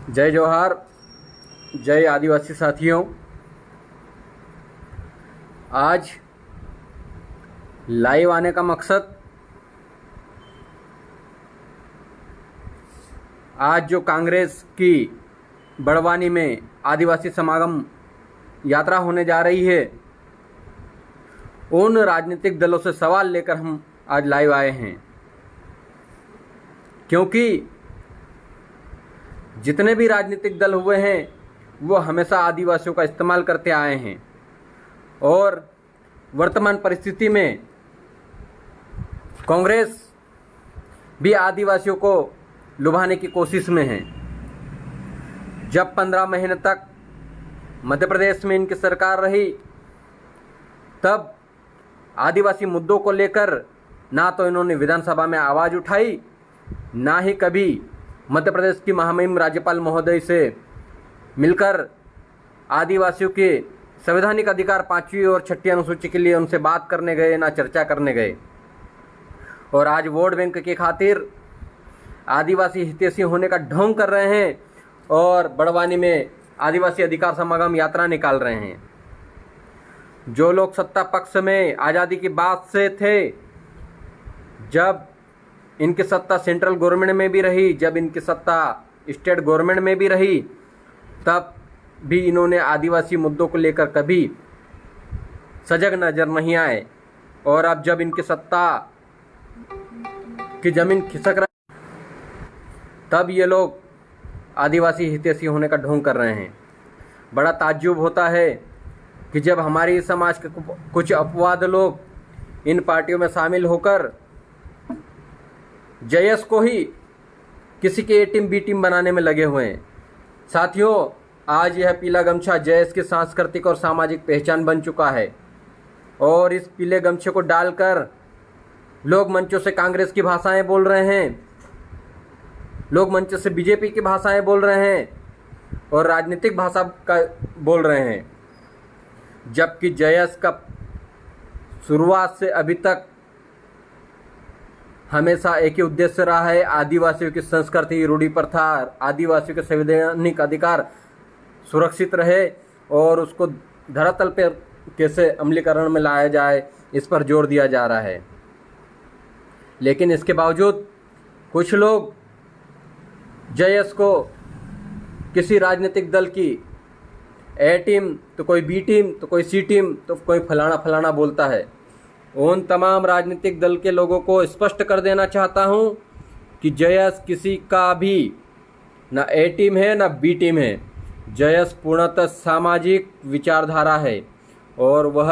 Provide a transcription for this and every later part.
जय जोहार, जय आदिवासी साथियों। आज लाइव आने का मकसद, आज जो कांग्रेस की बड़वानी में आदिवासी समागम यात्रा होने जा रही है, उन राजनीतिक दलों से सवाल लेकर हम आज लाइव आए हैं। क्योंकि जितने भी राजनीतिक दल हुए हैं वो हमेशा आदिवासियों का इस्तेमाल करते आए हैं और वर्तमान परिस्थिति में कांग्रेस भी आदिवासियों को लुभाने की कोशिश में है। जब 15 महीने तक मध्य प्रदेश में इनकी सरकार रही, तब आदिवासी मुद्दों को लेकर ना तो इन्होंने विधानसभा में आवाज़ उठाई, ना ही कभी मध्य प्रदेश की महामहिम राज्यपाल महोदय से मिलकर आदिवासियों के संवैधानिक अधिकार 5वीं और 6ठी अनुसूची के लिए उनसे बात करने गए, ना चर्चा करने गए। और आज वोट बैंक की खातिर आदिवासी हितैषी होने का ढोंग कर रहे हैं और बड़वानी में आदिवासी अधिकार समागम यात्रा निकाल रहे हैं। जो लोग सत्ता पक्ष में आज़ादी की बात से थे, जब इनकी सत्ता सेंट्रल गवर्नमेंट में भी रही, जब इनकी सत्ता स्टेट गवर्नमेंट में भी रही, तब भी इन्होंने आदिवासी मुद्दों को लेकर कभी सजग नजर नहीं आए। और अब जब इनकी सत्ता की जमीन खिसक रही, तब ये लोग आदिवासी हितैषी होने का ढोंग कर रहे हैं। बड़ा ताज्जुब होता है कि जब हमारी समाज के कुछ अपवाद लोग इन पार्टियों में शामिल होकर जयस को ही किसी के ए टीम बी टीम बनाने में लगे हुए हैं। साथियों, आज यह पीला गमछा जयस की सांस्कृतिक और सामाजिक पहचान बन चुका है और इस पीले गमछे को डालकर लोग मंचों से कांग्रेस की भाषाएं बोल रहे हैं, लोग मंच से बीजेपी की भाषाएं बोल रहे हैं और राजनीतिक भाषा का बोल रहे हैं। जबकि जयस का शुरुआत से अभी तक हमेशा एक ही उद्देश्य रहा है, आदिवासियों की संस्कृति, रूढ़ी प्रथा, आदिवासियों के संवैधानिक अधिकार सुरक्षित रहे और उसको धरातल पर कैसे अमलीकरण में लाया जाए, इस पर जोर दिया जा रहा है। लेकिन इसके बावजूद कुछ लोग जयस को किसी राजनीतिक दल की ए टीम, तो कोई बी टीम, तो कोई सी टीम, तो कोई फलाना फलाना बोलता है। उन तमाम राजनीतिक दल के लोगों को स्पष्ट कर देना चाहता हूं कि जयस किसी का भी ना ए टीम है ना बी टीम है। जयस पूर्णतः सामाजिक विचारधारा है और वह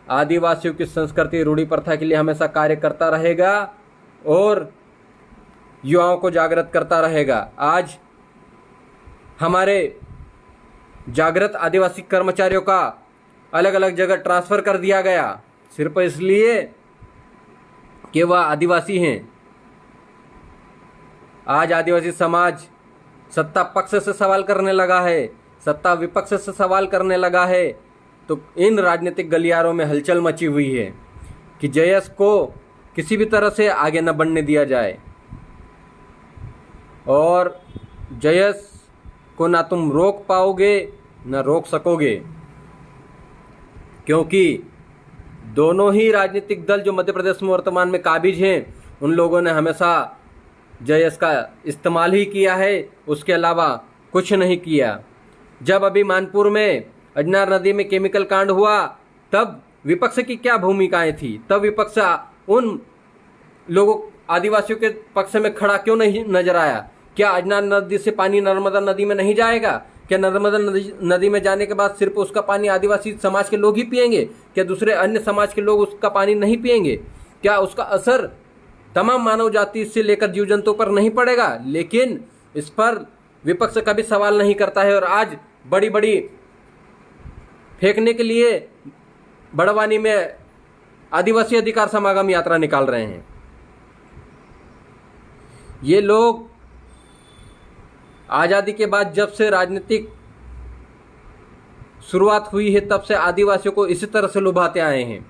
आदिवासियों की संस्कृति, रूढ़ी प्रथा के लिए हमेशा कार्य करता रहेगा और युवाओं को जागृत करता रहेगा। आज हमारे जागृत आदिवासी कर्मचारियों का अलग अलग जगह ट्रांसफ़र कर दिया गया, सिर्फ इसलिए कि वह आदिवासी हैं। आज आदिवासी समाज सत्ता पक्ष से सवाल करने लगा है, सत्ता विपक्ष से सवाल करने लगा है, तो इन राजनीतिक गलियारों में हलचल मची हुई है कि जयस को किसी भी तरह से आगे न बढ़ने दिया जाए और जयस को ना तुम रोक पाओगे न रोक सकोगे, क्योंकि दोनों ही राजनीतिक दल जो मध्य प्रदेश में वर्तमान में काबिज हैं, उन लोगों ने हमेशा जयस का इस्तेमाल ही किया है, उसके अलावा कुछ नहीं किया। जब अभी मानपुर में अजनार नदी में केमिकल कांड हुआ, तब विपक्ष की क्या भूमिकाएं थी? तब विपक्ष उन लोगों आदिवासियों के पक्ष में खड़ा क्यों नहीं नजर आया? क्या अजनार नदी से पानी नर्मदा नदी में नहीं जाएगा? क्या नर्मदा नदी में जाने के बाद सिर्फ उसका पानी आदिवासी समाज के लोग ही पिएंगे? क्या दूसरे अन्य समाज के लोग उसका पानी नहीं पिएंगे? क्या उसका असर तमाम मानव जाति से लेकर जीव जंतुओं पर नहीं पड़ेगा? लेकिन इस पर विपक्ष कभी सवाल नहीं करता है और आज बड़ी बड़ी फेंकने के लिए बड़वानी में आदिवासी अधिकार समागम यात्रा निकाल रहे हैं। ये लोग आज़ादी के बाद जब से राजनीतिक शुरुआत हुई है, तब से आदिवासियों को इसी तरह से लुभाते आए हैं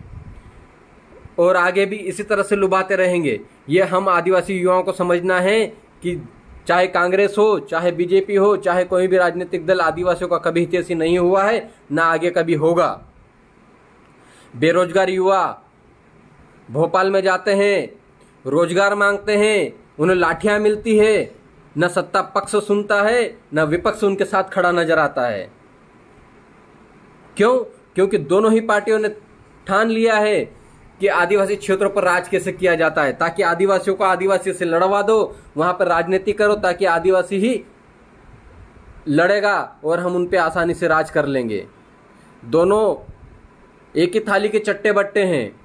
और आगे भी इसी तरह से लुभाते रहेंगे। ये हम आदिवासी युवाओं को समझना है कि चाहे कांग्रेस हो, चाहे बीजेपी हो, चाहे कोई भी राजनीतिक दल आदिवासियों का कभी हितैषी नहीं हुआ है, ना आगे कभी होगा। बेरोजगार युवा भोपाल में जाते हैं, रोजगार मांगते हैं, उन्हें लाठियां मिलती है, न सत्ता पक्ष सुनता है, न विपक्ष उनके साथ खड़ा नजर आता है। क्यों? क्योंकि दोनों ही पार्टियों ने ठान लिया है कि आदिवासी क्षेत्रों पर राज कैसे किया जाता है, ताकि आदिवासियों को आदिवासियों से लड़वा दो, वहां पर राजनीति करो, ताकि आदिवासी ही लड़ेगा और हम उन पे आसानी से राज कर लेंगे। दोनों एक ही थाली के चट्टे बट्टे हैं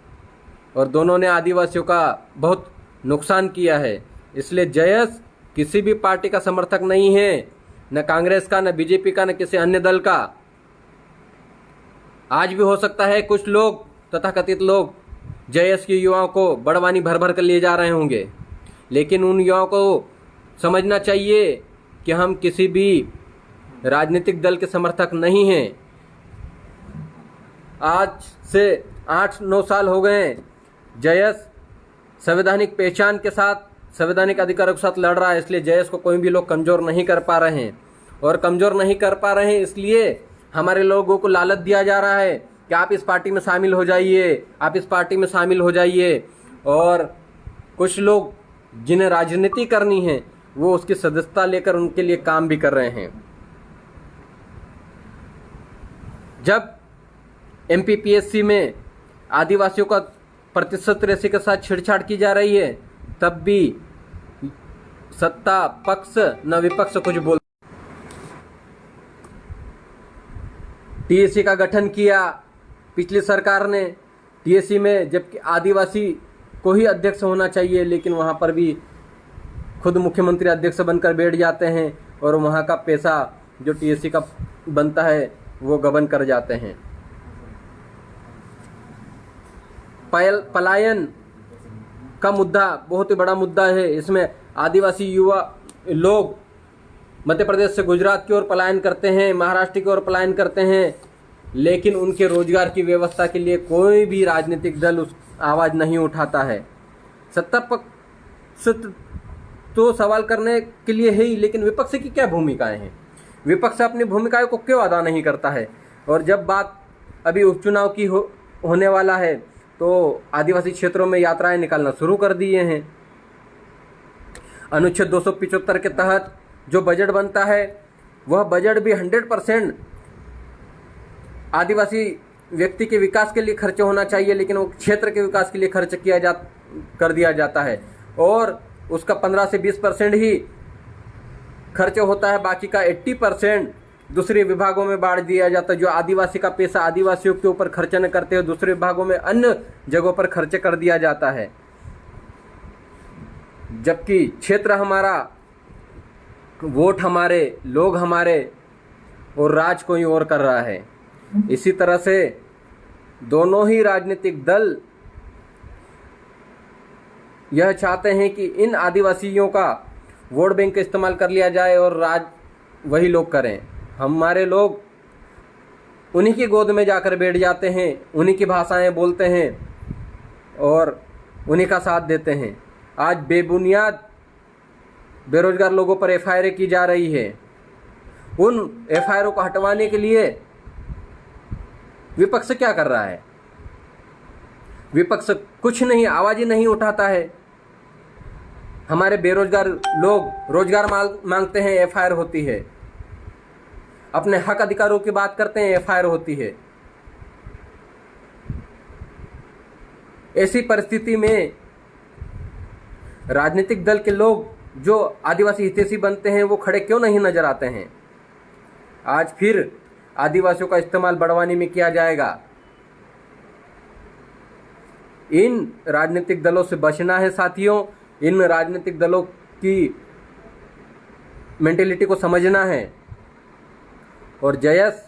और दोनों ने आदिवासियों का बहुत नुकसान किया है। इसलिए जयस किसी भी पार्टी का समर्थक नहीं है, न कांग्रेस का, न बीजेपी का, न किसी अन्य दल का। आज भी हो सकता है कुछ लोग, तथाकथित लोग, जयस के युवाओं को बड़वानी भर भर कर ले जा रहे होंगे, लेकिन उन युवाओं को समझना चाहिए कि हम किसी भी राजनीतिक दल के समर्थक नहीं हैं। आज से 8-9 साल हो गए हैं जयस संवैधानिक पहचान के साथ, संवैधानिक अधिकारों के साथ लड़ रहा है। इसलिए जयस को कोई भी लोग कमज़ोर नहीं कर पा रहे हैं, और कमज़ोर नहीं कर पा रहे हैं इसलिए हमारे लोगों को लालच दिया जा रहा है कि आप इस पार्टी में शामिल हो जाइए, आप इस पार्टी में शामिल हो जाइए। और कुछ लोग जिन्हें राजनीति करनी है वो उसकी सदस्यता लेकर उनके लिए काम भी कर रहे हैं। जब एमपीपीएससी में आदिवासियों का प्रतिशत रेशे के साथ छेड़छाड़ की जा रही है, तब भी सत्ता पक्ष न विपक्ष कुछ बोल। टीएससी का गठन किया पिछली सरकार ने। टीएससी में जबकि आदिवासी को ही अध्यक्ष होना चाहिए, लेकिन वहां पर भी खुद मुख्यमंत्री अध्यक्ष बनकर बैठ जाते हैं और वहां का पैसा जो टीएससी का बनता है वो गबन कर जाते हैं। पलायन का मुद्दा बहुत ही बड़ा मुद्दा है। इसमें आदिवासी युवा लोग मध्य प्रदेश से गुजरात की ओर पलायन करते हैं, महाराष्ट्र की ओर पलायन करते हैं, लेकिन उनके रोजगार की व्यवस्था के लिए कोई भी राजनीतिक दल उस आवाज़ नहीं उठाता है। सत्ता पक्ष तो सवाल करने के लिए है ही, लेकिन विपक्ष की क्या भूमिकाएं हैं? विपक्ष अपनी भूमिकाओं को क्यों अदा नहीं करता है? और जब बात अभी उपचुनाव की होने वाला है तो आदिवासी क्षेत्रों में यात्राएं निकालना शुरू कर दिए हैं। अनुच्छेद 275 के तहत जो बजट बनता है वह बजट भी 100% आदिवासी व्यक्ति के विकास के लिए खर्च होना चाहिए, लेकिन वो क्षेत्र के विकास के लिए खर्च कर दिया जाता है और उसका 15 से 20% ही खर्च होता है। बाकी का 80% दूसरे विभागों में बांट दिया जाता है। जो आदिवासी का पैसा आदिवासियों के ऊपर खर्च न करते हुए दूसरे विभागों में अन्य जगहों पर खर्च कर दिया जाता है, जबकि क्षेत्र हमारा, वोट हमारे, लोग हमारे और राज कोई और कर रहा है। इसी तरह से दोनों ही राजनीतिक दल यह चाहते हैं कि इन आदिवासियों का वोट बैंक का इस्तेमाल कर लिया जाए और राज वही लोग करें। हमारे लोग उन्हीं की गोद में जाकर बैठ जाते हैं, उन्हीं की भाषाएं बोलते हैं और उन्हीं का साथ देते हैं। आज बेबुनियाद बेरोजगार लोगों पर एफआईआर की जा रही है। उन एफआईआर को हटवाने के लिए विपक्ष क्या कर रहा है? विपक्ष कुछ नहीं, आवाज ही नहीं उठाता है। हमारे बेरोजगार लोग रोजगार मांगते हैं, एफआईआर होती है। अपने हक अधिकारों की बात करते हैं, एफआईआर होती है। ऐसी परिस्थिति में राजनीतिक दल के लोग जो आदिवासी हितैषी बनते हैं वो खड़े क्यों नहीं नजर आते हैं? आज फिर आदिवासियों का इस्तेमाल बड़वानी में किया जाएगा। इन राजनीतिक दलों से बचना है साथियों। इन राजनीतिक दलों की मेंटेलिटी को समझना है। और जयस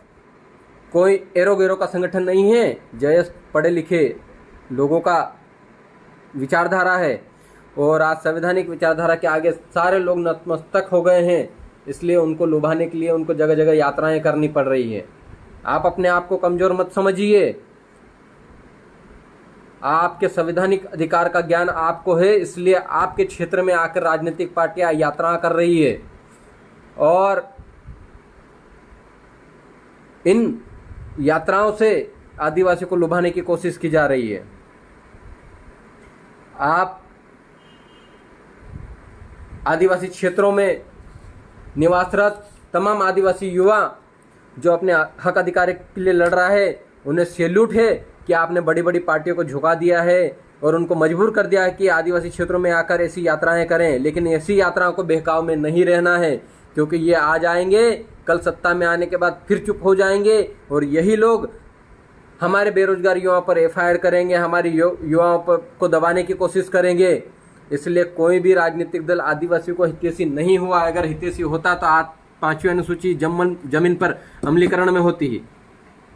कोई एरो गेरो का संगठन नहीं है। जयस पढ़े लिखे लोगों का विचारधारा है और आज संवैधानिक विचारधारा के आगे सारे लोग नतमस्तक हो गए हैं। इसलिए उनको लुभाने के लिए उनको जगह जगह यात्राएं करनी पड़ रही है। आप अपने आप को कमज़ोर मत समझिए। आपके संवैधानिक अधिकार का ज्ञान आपको है, इसलिए आपके क्षेत्र में आकर राजनीतिक पार्टियां यात्रा कर रही है और इन यात्राओं से आदिवासियों को लुभाने की कोशिश की जा रही है। आप आदिवासी क्षेत्रों में निवासरत तमाम आदिवासी युवा जो अपने हक अधिकार के लिए लड़ रहा है, उन्हें सैल्यूट है कि आपने बड़ी बड़ी पार्टियों को झुका दिया है और उनको मजबूर कर दिया है कि आदिवासी क्षेत्रों में आकर ऐसी यात्राएं करें। लेकिन ऐसी यात्राओं को बहकाव में नहीं रहना है, क्योंकि ये आ जाएंगे, कल सत्ता में आने के बाद फिर चुप हो जाएंगे और यही लोग हमारे बेरोजगार युवाओं पर एफआईआर करेंगे, हमारे युवाओं को दबाने की कोशिश करेंगे। इसलिए कोई भी राजनीतिक दल आदिवासियों को हितैषी नहीं हुआ। अगर हितैषी होता तो आज 5वीं अनुसूची जमीन पर अमलीकरण में होती ही।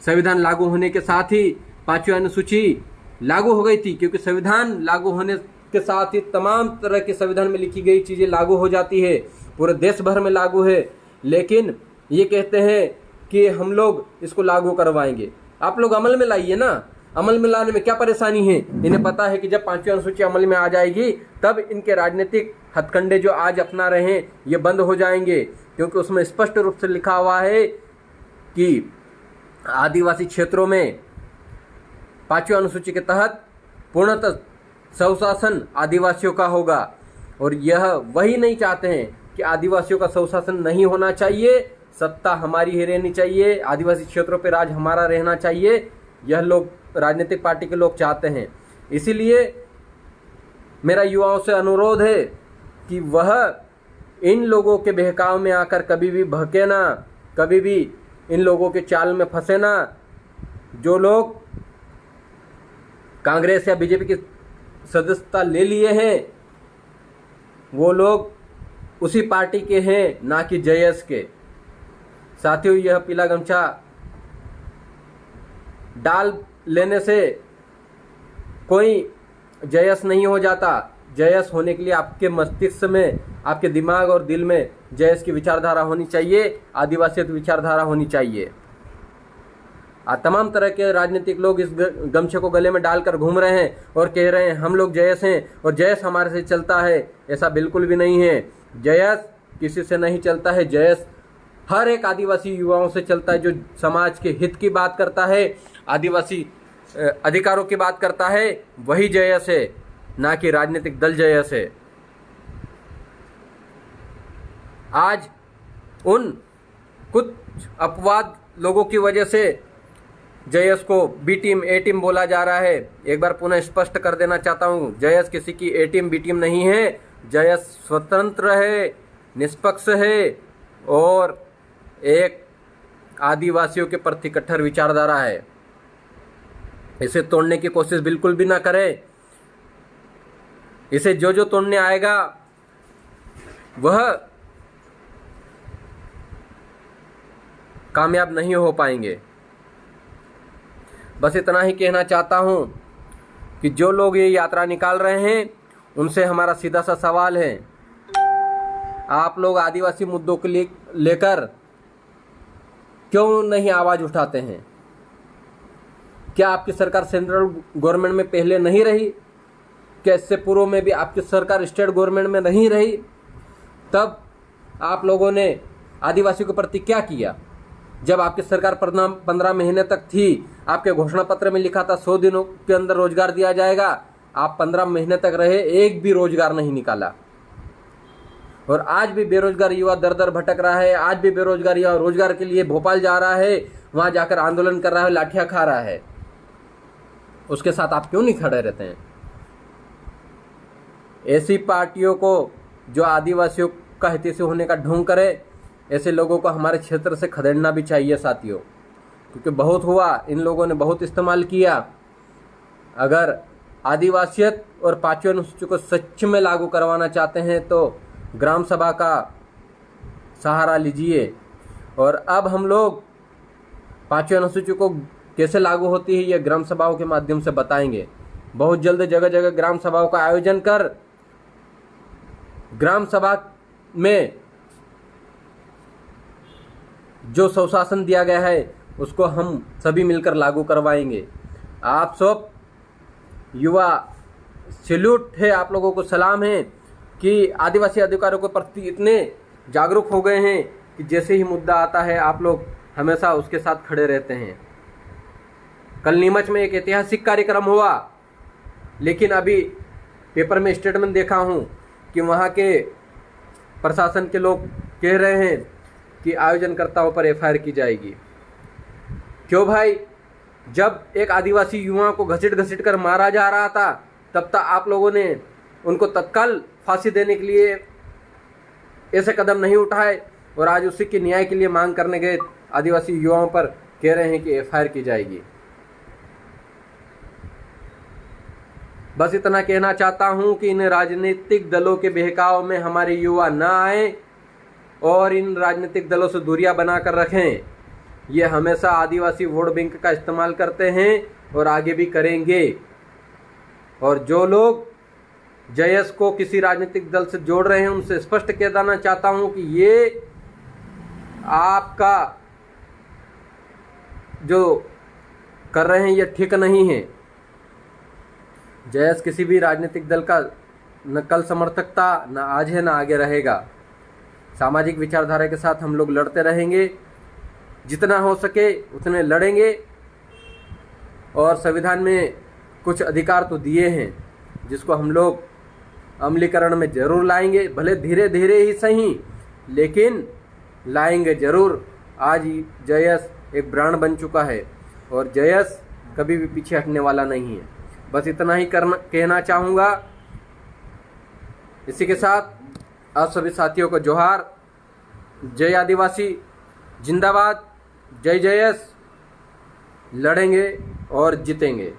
संविधान लागू होने के साथ ही 5वीं अनुसूची लागू हो गई थी, क्योंकि संविधान लागू होने के साथ ही तमाम तरह के संविधान में लिखी गई चीजें लागू हो जाती है, पूरे देश भर में लागू है। लेकिन ये कहते हैं कि हम लोग इसको लागू करवाएंगे। आप लोग अमल में लाइए ना। अमल में लाने में क्या परेशानी है? इन्हें पता है कि जब 5वीं अनुसूची अमल में आ जाएगी तब इनके राजनीतिक हथकंडे जो आज अपना रहे हैं ये बंद हो जाएंगे, क्योंकि उसमें स्पष्ट रूप से लिखा हुआ है कि आदिवासी क्षेत्रों में 5वीं अनुसूची के तहत पूर्णतः स्वशासन आदिवासियों का होगा। और यह वही नहीं चाहते हैं कि आदिवासियों का स्वशासन नहीं होना चाहिए, सत्ता हमारी ही रहनी चाहिए, आदिवासी क्षेत्रों पर राज हमारा रहना चाहिए। यह लोग राजनीतिक पार्टी के लोग चाहते हैं। इसीलिए मेरा युवाओं से अनुरोध है कि वह इन लोगों के बहकाव में आकर कभी भी भड़के ना, कभी भी इन लोगों के चाल में फंसे ना। जो लोग कांग्रेस या बीजेपी की सदस्यता ले लिए हैं वो लोग उसी पार्टी के हैं, ना कि जेएस के। साथियों, यह पीला गमछा डाल लेने से कोई जयस नहीं हो जाता। जयस होने के लिए आपके मस्तिष्क में, आपके दिमाग और दिल में जयस की विचारधारा होनी चाहिए, आदिवासियत विचारधारा होनी चाहिए। तमाम तरह के राजनीतिक लोग इस गमछे को गले में डालकर घूम रहे हैं और कह रहे हैं हम लोग जयस हैं और जयस हमारे से चलता है। ऐसा बिल्कुल भी नहीं है। जयस किसी से नहीं चलता है। जयस हर एक आदिवासी युवाओं से चलता है जो समाज के हित की बात करता है, आदिवासी अधिकारों की बात करता है, वही जयस है, ना कि राजनीतिक दल जयस है। आज उन कुछ अपवाद लोगों की वजह से जयस को बी टीम ए टीम बोला जा रहा है। एक बार पुनः स्पष्ट कर देना चाहता हूं, जयस किसी की ए टीम बी टीम नहीं है। जयस स्वतंत्र है, निष्पक्ष है और एक आदिवासियों के प्रति कट्टर विचारधारा है। इसे तोड़ने की कोशिश बिल्कुल भी ना करें। इसे जो जो तोड़ने आएगा वह कामयाब नहीं हो पाएंगे। बस इतना ही कहना चाहता हूं कि जो लोग ये यात्रा निकाल रहे हैं उनसे हमारा सीधा सा सवाल है, आप लोग आदिवासी मुद्दों को लेकर क्यों नहीं आवाज उठाते हैं? क्या आपकी सरकार सेंट्रल गवर्नमेंट में पहले नहीं रही? क्या इससे पूर्व में भी आपकी सरकार स्टेट गवर्नमेंट में नहीं रही? तब आप लोगों ने आदिवासियों के प्रति क्या किया? जब आपकी सरकार 15 महीने तक थी, आपके घोषणा पत्र में लिखा था 100 दिनों के अंदर रोजगार दिया जाएगा। आप 15 महीने तक रहे, एक भी रोजगार नहीं निकाला। और आज भी बेरोजगार युवा दर दर भटक रहा है। आज भी बेरोजगार युवा रोजगार के लिए भोपाल जा रहा है, वहां जाकर आंदोलन कर रहा है, लाठियां खा रहा है। उसके साथ आप क्यों नहीं खड़े रहते हैं? ऐसी पार्टियों को जो आदिवासियों का हितैषी होने का ढोंग करे, ऐसे लोगों को हमारे क्षेत्र से खदेड़ना भी चाहिए साथियों, क्योंकि बहुत हुआ, इन लोगों ने बहुत इस्तेमाल किया। अगर आदिवासियत और 5वीं अनुसूची को सच में लागू करवाना चाहते हैं तो ग्राम सभा का सहारा लीजिए। और अब हम लोग 5वीं अनुसूची को कैसे लागू होती है ये ग्राम सभाओं के माध्यम से बताएंगे। बहुत जल्द जगह जगह ग्राम सभाओं का आयोजन कर ग्राम सभा में जो स्वशासन दिया गया है उसको हम सभी मिलकर लागू करवाएंगे। आप सब युवा सैल्यूट है, आप लोगों को सलाम है कि आदिवासी अधिकारों के प्रति इतने जागरूक हो गए हैं कि जैसे ही मुद्दा आता है आप लोग हमेशा उसके साथ खड़े रहते हैं। कल नीमच में एक ऐतिहासिक कार्यक्रम हुआ, लेकिन अभी पेपर में स्टेटमेंट देखा हूं कि वहां के प्रशासन के लोग कह रहे हैं कि आयोजनकर्ताओं पर एफआईआर की जाएगी। क्यों भाई? जब एक आदिवासी युवा को घसीट कर मारा जा रहा था तब तक आप लोगों ने उनको तत्काल फांसी देने के लिए ऐसे कदम नहीं उठाए, और आज उसी की न्याय के लिए मांग करने गए आदिवासी युवाओं पर कह रहे हैं कि एफआईआर की जाएगी। बस इतना कहना चाहता हूं कि इन राजनीतिक दलों के बहकाव में हमारे युवा ना आए और इन राजनीतिक दलों से दूरियां बनाकर रखें। ये हमेशा आदिवासी वोट बैंक का इस्तेमाल करते हैं और आगे भी करेंगे। और जो लोग जयस को किसी राजनीतिक दल से जोड़ रहे हैं उनसे स्पष्ट कह देना चाहता हूं कि ये आपका जो कर रहे हैं ये ठीक नहीं है। जयस किसी भी राजनीतिक दल का न कल समर्थक था, न आज है, न आगे रहेगा। सामाजिक विचारधारा के साथ हम लोग लड़ते रहेंगे, जितना हो सके उतने लड़ेंगे। और संविधान में कुछ अधिकार तो दिए हैं जिसको हम लोग अमलीकरण में जरूर लाएंगे, भले धीरे धीरे ही सही, लेकिन लाएंगे जरूर। आज जयस एक ब्रांड बन चुका है और जयस कभी भी पीछे हटने वाला नहीं है। बस इतना ही कहना चाहूँगा। इसी के साथ आप सभी साथियों को जोहार। जय आदिवासी, जिंदाबाद, जय जयस। लड़ेंगे और जीतेंगे।